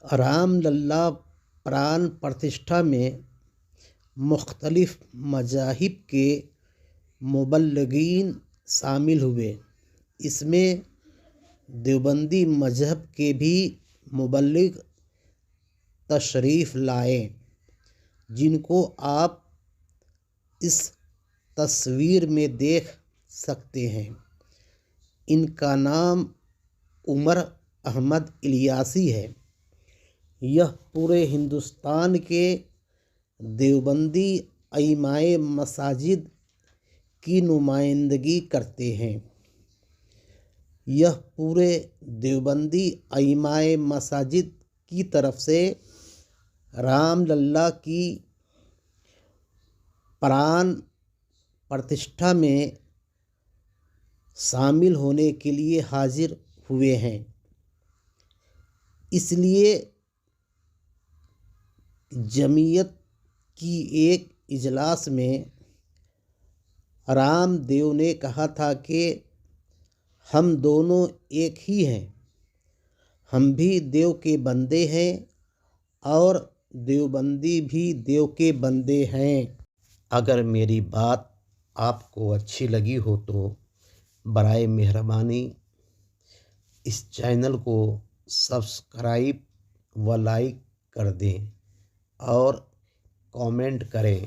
رام للا پران پرتشٹھا میں مختلف مذاہب کے مبلغین شامل ہوئے۔ اس میں دیوبندی مذہب کے بھی مبلغ تشریف لائے، جن کو آپ اس تصویر میں دیکھ سکتے ہیں۔ ان کا نام عمر احمد الیاسی ہے۔ یہ پورے ہندوستان کے دیوبندی ائمۂ مساجد کی نمائندگی کرتے ہیں۔ یہ پورے دیوبندی ائمۂ مساجد کی طرف سے رام للا کی پران پرتشٹھا میں شامل ہونے کے لیے حاضر ہوئے ہیں۔ اس لیے جمعیت کی ایک اجلاس میں رام دیو نے کہا تھا کہ ہم دونوں ایک ہی ہیں، ہم بھی دیو کے بندے ہیں اور دیوبندی بھی دیو کے بندے ہیں۔ اگر میری بات آپ کو اچھی لگی ہو تو برائے مہربانی اس چینل کو سبسکرائب و لائک کر دیں اور کامنٹ کریں۔